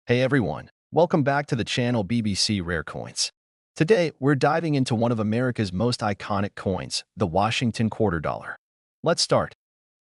Hey everyone, welcome back to the channel BBC Rare Coins. Today, we're diving into one of America's most iconic coins, the Washington quarter dollar. Let's start.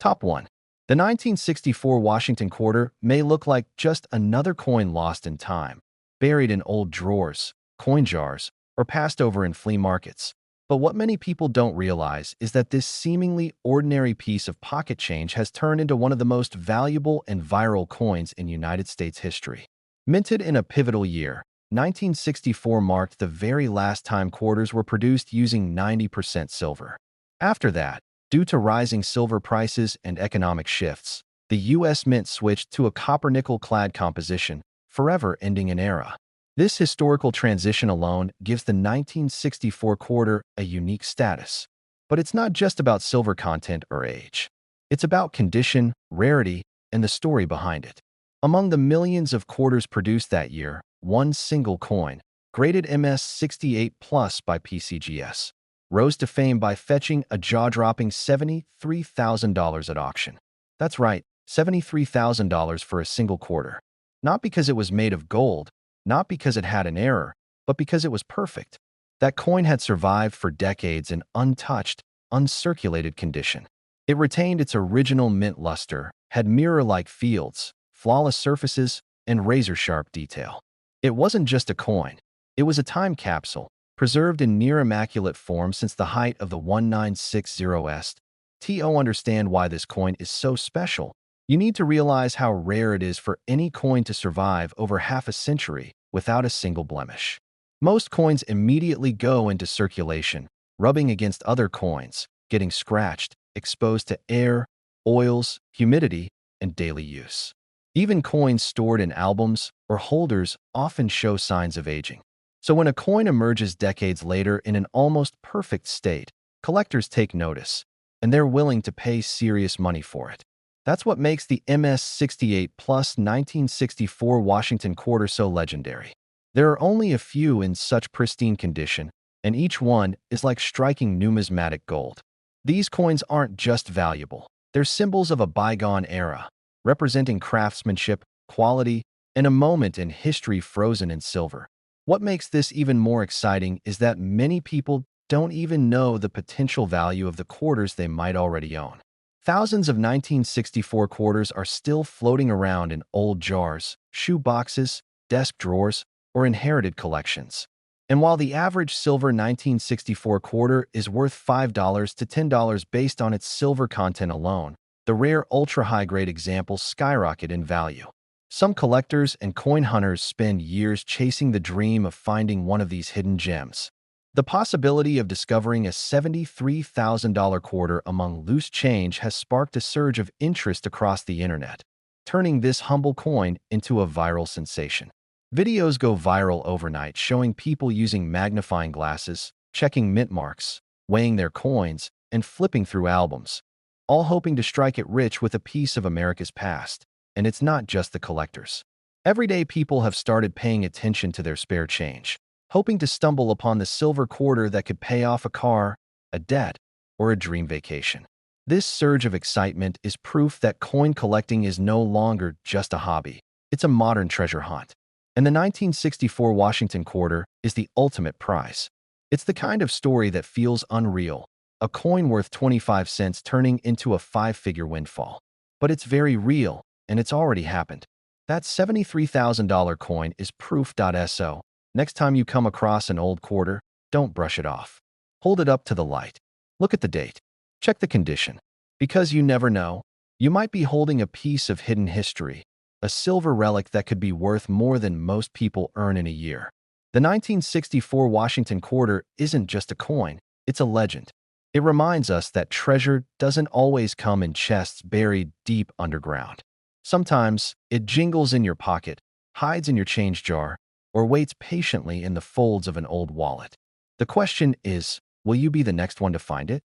Top 1. The 1964 Washington quarter may look like just another coin lost in time, buried in old drawers, coin jars, or passed over in flea markets. But what many people don't realize is that this seemingly ordinary piece of pocket change has turned into one of the most valuable and viral coins in United States history. Minted in a pivotal year, 1964 marked the very last time quarters were produced using 90% silver. After that, due to rising silver prices and economic shifts, the U.S. Mint switched to a copper-nickel clad composition, forever ending an era. This historical transition alone gives the 1964 quarter a unique status. But it's not just about silver content or age. It's about condition, rarity, and the story behind it. Among the millions of quarters produced that year, one single coin, graded MS-68 Plus by PCGS, rose to fame by fetching a jaw-dropping $73,000 at auction. That's right, $73,000 for a single quarter. Not because it was made of gold, not because it had an error, but because it was perfect. That coin had survived for decades in untouched, uncirculated condition. It retained its original mint luster, had mirror-like fields, flawless surfaces, and razor-sharp detail. It wasn't just a coin. It was a time capsule, preserved in near-immaculate form since the height of the 1960s. To understand why this coin is so special, you need to realize how rare it is for any coin to survive over half a century without a single blemish. Most coins immediately go into circulation, rubbing against other coins, getting scratched, exposed to air, oils, humidity, and daily use. Even coins stored in albums or holders often show signs of aging. So when a coin emerges decades later in an almost perfect state, collectors take notice, and they're willing to pay serious money for it. That's what makes the MS-68 Plus 1964 Washington quarter so legendary. There are only a few in such pristine condition, and each one is like striking numismatic gold. These coins aren't just valuable. They're symbols of a bygone era, representing craftsmanship, quality, and a moment in history frozen in silver. What makes this even more exciting is that many people don't even know the potential value of the quarters they might already own. Thousands of 1964 quarters are still floating around in old jars, shoe boxes, desk drawers, or inherited collections. And while the average silver 1964 quarter is worth $5 to $10 based on its silver content alone, the rare ultra-high-grade examples skyrocket in value. Some collectors and coin hunters spend years chasing the dream of finding one of these hidden gems. The possibility of discovering a $73,000 quarter among loose change has sparked a surge of interest across the internet, turning this humble coin into a viral sensation. Videos go viral overnight showing people using magnifying glasses, checking mint marks, weighing their coins, and flipping through albums, all hoping to strike it rich with a piece of America's past. And it's not just the collectors. Everyday people have started paying attention to their spare change, hoping to stumble upon the silver quarter that could pay off a car, a debt, or a dream vacation. This surge of excitement is proof that coin collecting is no longer just a hobby. It's a modern treasure hunt. And the 1964 Washington quarter is the ultimate prize. It's the kind of story that feels unreal, a coin worth 25 cents turning into a five-figure windfall. But it's very real, and it's already happened. That $73,000 coin is proof.so. Next time you come across an old quarter, don't brush it off. Hold it up to the light. Look at the date. Check the condition. Because you never know, you might be holding a piece of hidden history, a silver relic that could be worth more than most people earn in a year. The 1964 Washington quarter isn't just a coin, it's a legend. It reminds us that treasure doesn't always come in chests buried deep underground. Sometimes it jingles in your pocket, hides in your change jar, or waits patiently in the folds of an old wallet. The question is, will you be the next one to find it?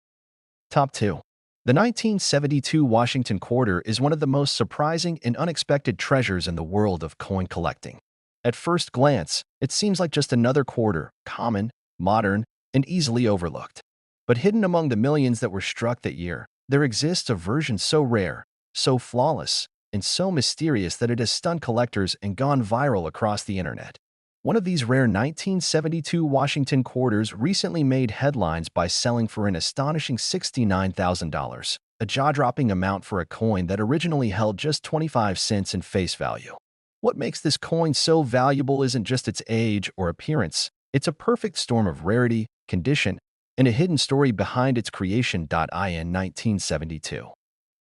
Top 2. The 1972 Washington quarter is one of the most surprising and unexpected treasures in the world of coin collecting. At first glance, it seems like just another quarter, common, modern, and easily overlooked. But hidden among the millions that were struck that year, there exists a version so rare, so flawless, and so mysterious that it has stunned collectors and gone viral across the internet. One of these rare 1972 Washington quarters recently made headlines by selling for an astonishing $69,000, a jaw-dropping amount for a coin that originally held just 25 cents in face value. What makes this coin so valuable isn't just its age or appearance, it's a perfect storm of rarity, condition, and a hidden story behind its creation. In 1972,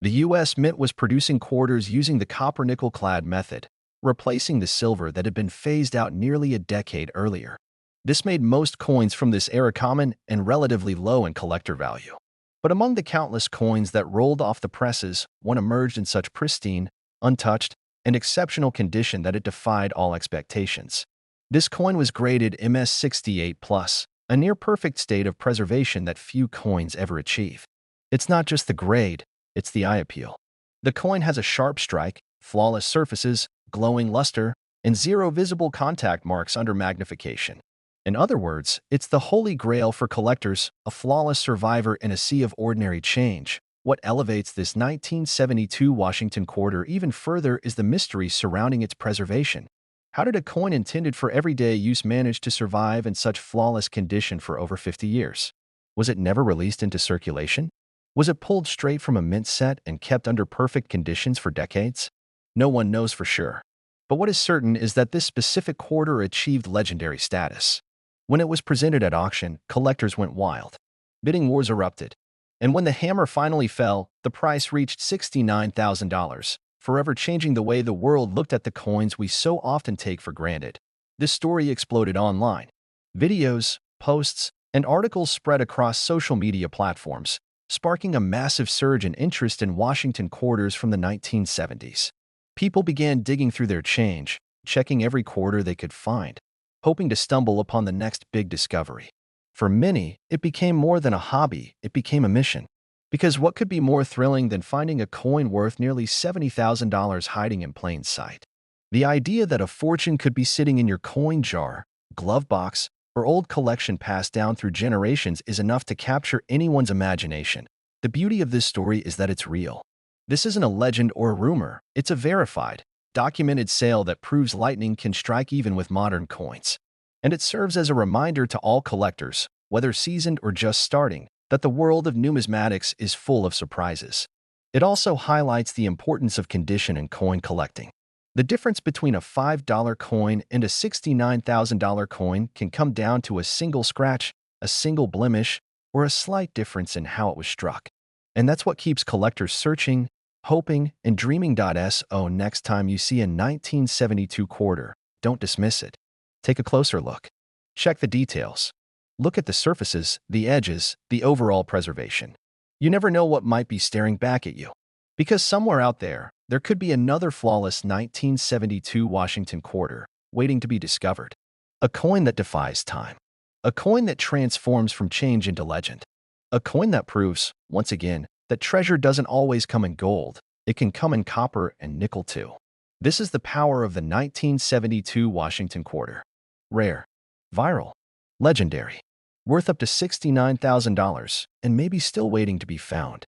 the U.S. Mint was producing quarters using the copper-nickel clad method, replacing the silver that had been phased out nearly a decade earlier. This made most coins from this era common and relatively low in collector value. But among the countless coins that rolled off the presses, one emerged in such pristine, untouched, and exceptional condition that it defied all expectations. This coin was graded MS68+, a near-perfect state of preservation that few coins ever achieve. It's not just the grade, it's the eye appeal. The coin has a sharp strike, flawless surfaces, glowing luster, and zero visible contact marks under magnification. In other words, it's the holy grail for collectors, a flawless survivor in a sea of ordinary change. What elevates this 1972 Washington quarter even further is the mystery surrounding its preservation. How did a coin intended for everyday use manage to survive in such flawless condition for over 50 years? Was it never released into circulation? Was it pulled straight from a mint set and kept under perfect conditions for decades? No one knows for sure. But what is certain is that this specific quarter achieved legendary status. When it was presented at auction, collectors went wild. Bidding wars erupted. And when the hammer finally fell, the price reached $69,000, forever changing the way the world looked at the coins we so often take for granted. This story exploded online. Videos, posts, and articles spread across social media platforms, sparking a massive surge in interest in Washington quarters from the 1970s. People began digging through their change, checking every quarter they could find, hoping to stumble upon the next big discovery. For many, it became more than a hobby, it became a mission. Because what could be more thrilling than finding a coin worth nearly $70,000 hiding in plain sight? The idea that a fortune could be sitting in your coin jar, glove box, or old collection passed down through generations is enough to capture anyone's imagination. The beauty of this story is that it's real. This isn't a legend or a rumor, it's a verified, documented sale that proves lightning can strike even with modern coins. And it serves as a reminder to all collectors, whether seasoned or just starting, that the world of numismatics is full of surprises. It also highlights the importance of condition in coin collecting. The difference between a $5 coin and a $69,000 coin can come down to a single scratch, a single blemish, or a slight difference in how it was struck. And that's what keeps collectors searching, hoping, and dreaming. So next time you see a 1972 quarter, don't dismiss it. Take a closer look. Check the details. Look at the surfaces, the edges, the overall preservation. You never know what might be staring back at you. Because somewhere out there could be another flawless 1972 Washington quarter waiting to be discovered. A coin that defies time. A coin that transforms from change into legend. A coin that proves, once again, that treasure doesn't always come in gold. It can come in copper and nickel too. This is the power of the 1972 Washington quarter. Rare, viral, legendary, worth up to $69,000 and maybe still waiting to be found.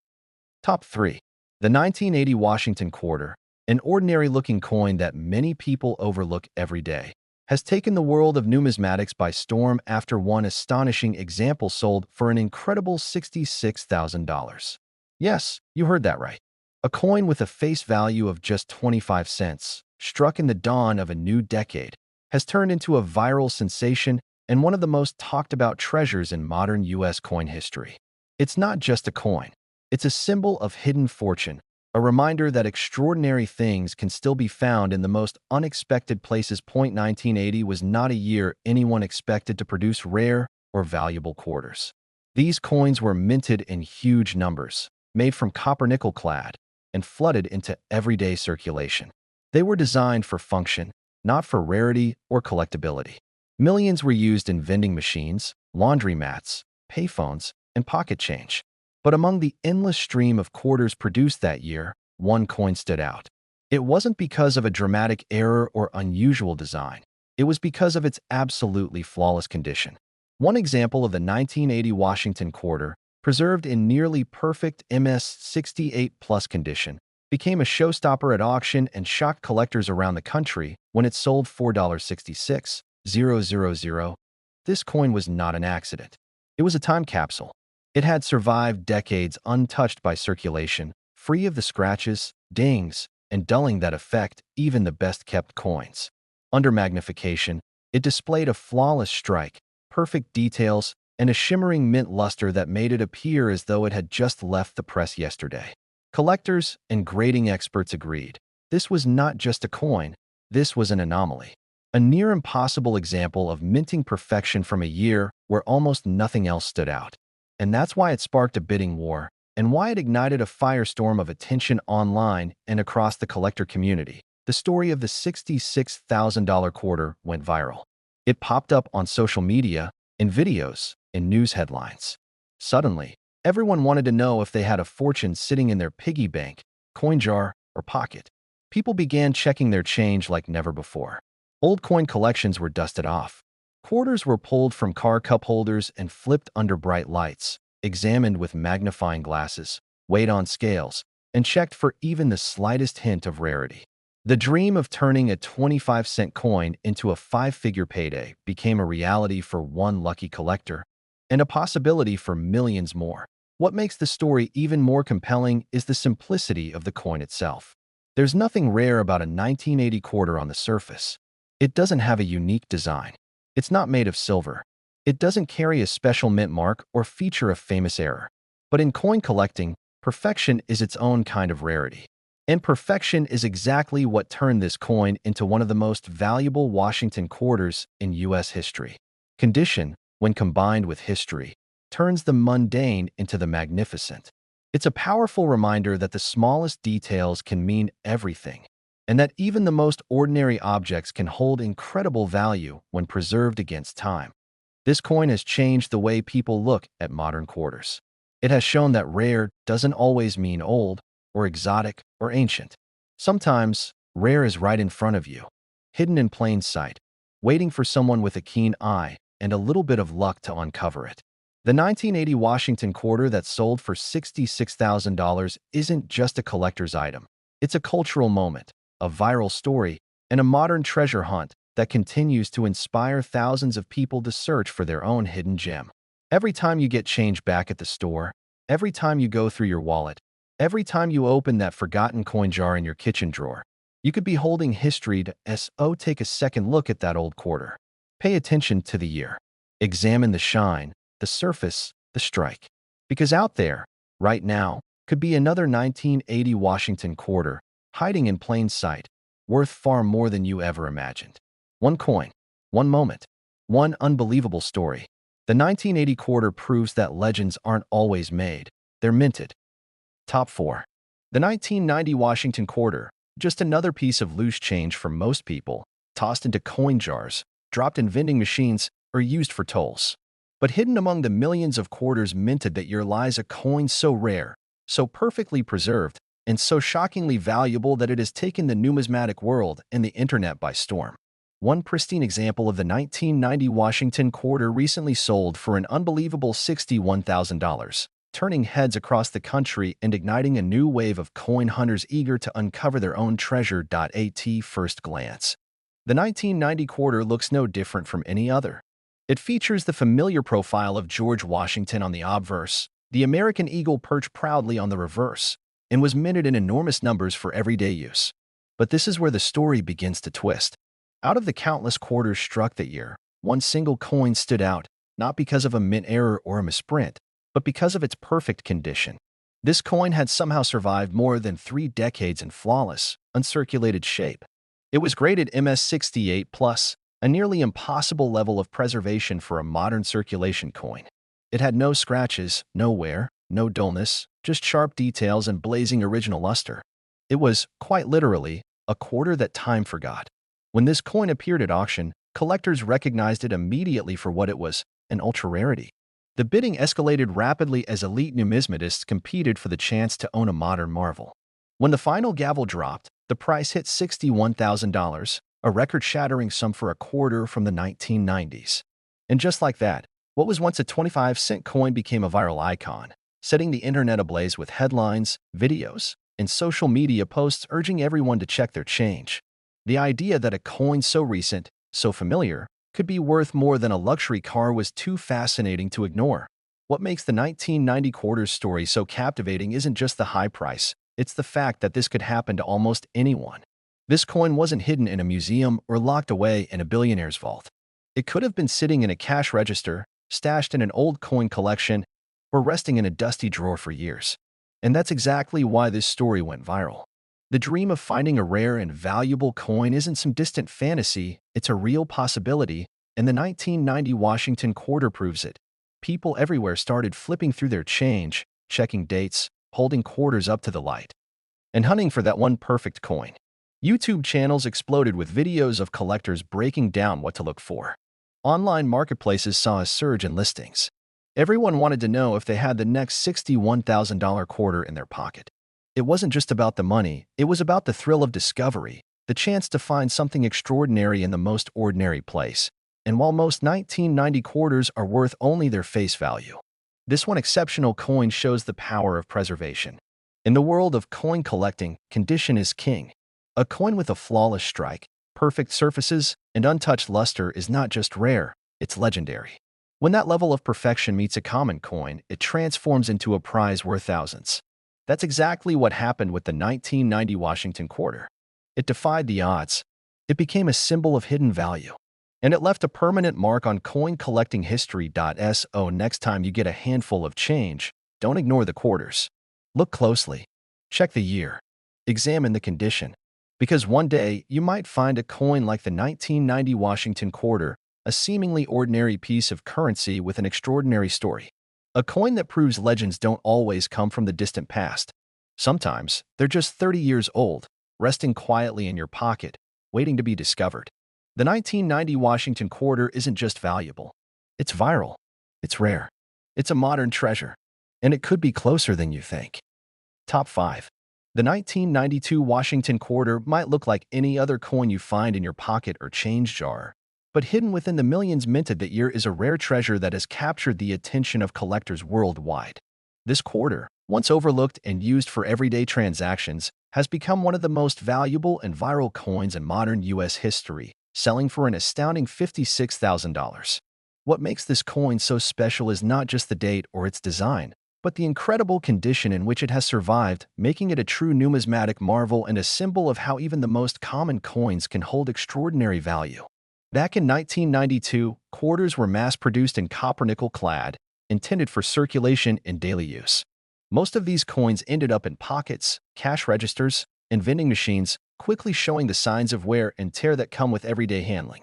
Top 3. The 1980 Washington quarter, an ordinary-looking coin that many people overlook every day, has taken the world of numismatics by storm after one astonishing example sold for an incredible $66,000. Yes, you heard that right. A coin with a face value of just 25 cents, struck in the dawn of a new decade, has turned into a viral sensation and one of the most talked-about treasures in modern U.S. coin history. It's not just a coin. It's a symbol of hidden fortune, a reminder that extraordinary things can still be found in the most unexpected places. 1980 was not a year anyone expected to produce rare or valuable quarters. These coins were minted in huge numbers, made from copper-nickel clad, and flooded into everyday circulation. They were designed for function, not for rarity or collectability. Millions were used in vending machines, laundromats, payphones, and pocket change. But among the endless stream of quarters produced that year, one coin stood out. It wasn't because of a dramatic error or unusual design. It was because of its absolutely flawless condition. One example of the 1980 Washington quarter, preserved in nearly perfect MS68+ condition, became a showstopper at auction and shocked collectors around the country when it sold $4.66,000. This coin was not an accident. It was a time capsule. It had survived decades untouched by circulation, free of the scratches, dings, and dulling that affect even the best-kept coins. Under magnification, it displayed a flawless strike, perfect details, and a shimmering mint luster that made it appear as though it had just left the press yesterday. Collectors and grading experts agreed. This was not just a coin, this was an anomaly. A near-impossible example of minting perfection from a year where almost nothing else stood out. And that's why it sparked a bidding war, and why it ignited a firestorm of attention online and across the collector community. The story of the $66,000 quarter went viral. It popped up on social media, in videos, in news headlines. Suddenly, everyone wanted to know if they had a fortune sitting in their piggy bank, coin jar, or pocket. People began checking their change like never before. Old coin collections were dusted off. Quarters were pulled from car cup holders and flipped under bright lights, examined with magnifying glasses, weighed on scales, and checked for even the slightest hint of rarity. The dream of turning a 25-cent coin into a five-figure payday became a reality for one lucky collector, and a possibility for millions more. What makes the story even more compelling is the simplicity of the coin itself. There's nothing rare about a 1980 quarter on the surface. It doesn't have a unique design. It's not made of silver. It doesn't carry a special mint mark or feature a famous error. But in coin collecting, perfection is its own kind of rarity. And perfection is exactly what turned this coin into one of the most valuable Washington quarters in U.S. history. Condition, when combined with history, turns the mundane into the magnificent. It's a powerful reminder that the smallest details can mean everything, and that even the most ordinary objects can hold incredible value when preserved against time. This coin has changed the way people look at modern quarters. It has shown that rare doesn't always mean old, or exotic, or ancient. Sometimes, rare is right in front of you, hidden in plain sight, waiting for someone with a keen eye and a little bit of luck to uncover it. The 1980 Washington quarter that sold for $66,000 isn't just a collector's item. It's a cultural moment, a viral story, and a modern treasure hunt that continues to inspire thousands of people to search for their own hidden gem. Every time you get change back at the store, every time you go through your wallet, every time you open that forgotten coin jar in your kitchen drawer, you could be holding history to take a second look at that old quarter. Pay attention to the year. Examine the shine, the surface, the strike. Because out there, right now, could be another 1980 Washington quarter, hiding in plain sight, worth far more than you ever imagined. One coin, one moment, one unbelievable story. The 1980 quarter proves that legends aren't always made, they're minted. Top 4. The 1990 Washington quarter, just another piece of loose change for most people, tossed into coin jars, dropped in vending machines, or used for tolls. But hidden among the millions of quarters minted that year lies a coin so rare, so perfectly preserved, and so shockingly valuable that it has taken the numismatic world and the internet by storm. One pristine example of the 1990 Washington quarter recently sold for an unbelievable $61,000, turning heads across the country and igniting a new wave of coin hunters eager to uncover their own treasure. At first glance, the 1990 quarter looks no different from any other. It features the familiar profile of George Washington on the obverse, the American eagle perched proudly on the reverse, and was minted in enormous numbers for everyday use. But this is where the story begins to twist. Out of the countless quarters struck that year, one single coin stood out, not because of a mint error or a misprint, but because of its perfect condition. This coin had somehow survived more than 3 decades in flawless, uncirculated shape. It was graded MS68+, a nearly impossible level of preservation for a modern circulation coin. It had no scratches, no wear, no dullness, just sharp details and blazing original luster. It was, quite literally, a quarter that time forgot. When this coin appeared at auction, collectors recognized it immediately for what it was, an ultra-rarity. The bidding escalated rapidly as elite numismatists competed for the chance to own a modern marvel. When the final gavel dropped, the price hit $61,000, a record-shattering sum for a quarter from the 1990s. And just like that, what was once a 25-cent coin became a viral icon, setting the internet ablaze with headlines, videos, and social media posts urging everyone to check their change. The idea that a coin so recent, so familiar, could be worth more than a luxury car was too fascinating to ignore. What makes the 1990 quarters story so captivating isn't just the high price, it's the fact that this could happen to almost anyone. This coin wasn't hidden in a museum or locked away in a billionaire's vault. It could have been sitting in a cash register, stashed in an old coin collection, or resting in a dusty drawer for years. And that's exactly why this story went viral. The dream of finding a rare and valuable coin isn't some distant fantasy, it's a real possibility, and the 1990 Washington quarter proves it. People everywhere started flipping through their change, checking dates, holding quarters up to the light, and hunting for that one perfect coin. YouTube channels exploded with videos of collectors breaking down what to look for. Online marketplaces saw a surge in listings. Everyone wanted to know if they had the next $61,000 quarter in their pocket. It wasn't just about the money, it was about the thrill of discovery, the chance to find something extraordinary in the most ordinary place. And while most 1990 quarters are worth only their face value, this one exceptional coin shows the power of preservation. In the world of coin collecting, condition is king. A coin with a flawless strike, perfect surfaces, and untouched luster is not just rare, it's legendary. When that level of perfection meets a common coin, it transforms into a prize worth thousands. That's exactly what happened with the 1990 Washington quarter. It defied the odds. It became a symbol of hidden value. And it left a permanent mark on coin collecting history. So next time you get a handful of change, don't ignore the quarters. Look closely. Check the year. Examine the condition. Because one day, you might find a coin like the 1990 Washington quarter, a seemingly ordinary piece of currency with an extraordinary story. A coin that proves legends don't always come from the distant past. Sometimes, they're just 30 years old, resting quietly in your pocket, waiting to be discovered. The 1990 Washington quarter isn't just valuable. It's viral. It's rare. It's a modern treasure. And it could be closer than you think. Top 5. The 1992 Washington quarter might look like any other coin you find in your pocket or change jar, but hidden within the millions minted that year is a rare treasure that has captured the attention of collectors worldwide. This quarter, once overlooked and used for everyday transactions, has become one of the most valuable and viral coins in modern U.S. history, selling for an astounding $56,000. What makes this coin so special is not just the date or its design, but the incredible condition in which it has survived, making it a true numismatic marvel and a symbol of how even the most common coins can hold extraordinary value. Back in 1992, quarters were mass-produced in copper-nickel clad, intended for circulation and daily use. Most of these coins ended up in pockets, cash registers, and vending machines, quickly showing the signs of wear and tear that come with everyday handling.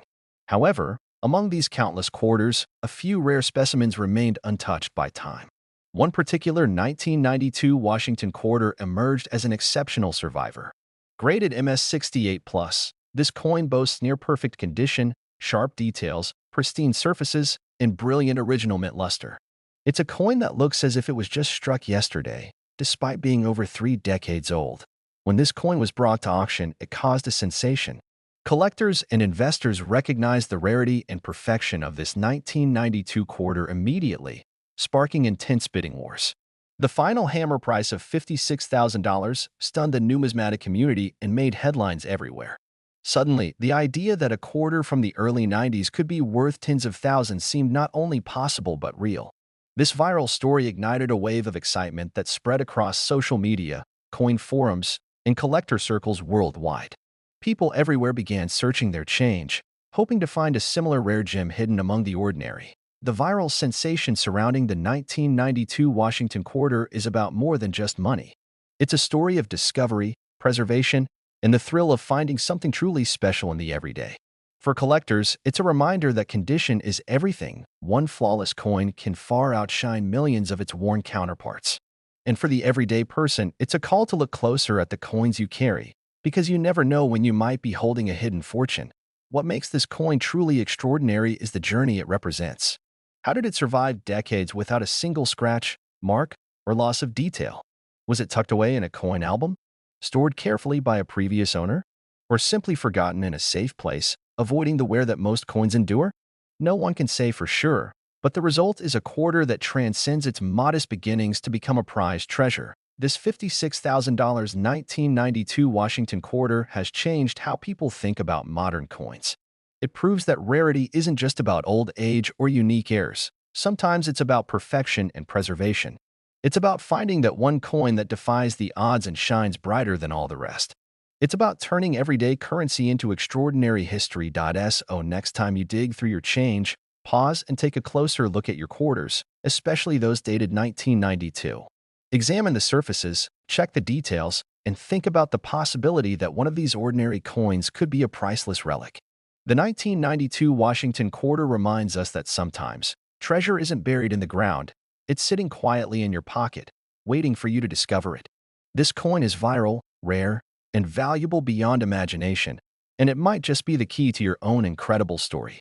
However, among these countless quarters, a few rare specimens remained untouched by time. One particular 1992 Washington quarter emerged as an exceptional survivor. Graded MS68+, this coin boasts near-perfect condition, sharp details, pristine surfaces, and brilliant original mint luster. It's a coin that looks as if it was just struck yesterday, despite being over 3 decades old. When this coin was brought to auction, it caused a sensation. Collectors and investors recognized the rarity and perfection of this 1992 quarter immediately, sparking intense bidding wars. The final hammer price of $56,000 stunned the numismatic community and made headlines everywhere. Suddenly, the idea that a quarter from the early 90s could be worth tens of thousands seemed not only possible but real. This viral story ignited a wave of excitement that spread across social media, coin forums, and collector circles worldwide. People everywhere began searching their change, hoping to find a similar rare gem hidden among the ordinary. The viral sensation surrounding the 1992 Washington quarter is about more than just money. It's a story of discovery, preservation, and the thrill of finding something truly special in the everyday. For collectors, it's a reminder that condition is everything. One flawless coin can far outshine millions of its worn counterparts. And for the everyday person, it's a call to look closer at the coins you carry, because you never know when you might be holding a hidden fortune. What makes this coin truly extraordinary is the journey it represents. How did it survive decades without a single scratch, mark, or loss of detail? Was it tucked away in a coin album, stored carefully by a previous owner, or simply forgotten in a safe place, avoiding the wear that most coins endure? No one can say for sure, but the result is a quarter that transcends its modest beginnings to become a prized treasure. This $56,000 1992 Washington quarter has changed how people think about modern coins. It proves that rarity isn't just about old age or unique heirs. Sometimes it's about perfection and preservation. It's about finding that one coin that defies the odds and shines brighter than all the rest. It's about turning everyday currency into extraordinary history. So next time you dig through your change, pause and take a closer look at your quarters, especially those dated 1992. Examine the surfaces, check the details, and think about the possibility that one of these ordinary coins could be a priceless relic. The 1992 Washington quarter reminds us that sometimes treasure isn't buried in the ground, it's sitting quietly in your pocket, waiting for you to discover it. This coin is viral, rare, and valuable beyond imagination, and it might just be the key to your own incredible story.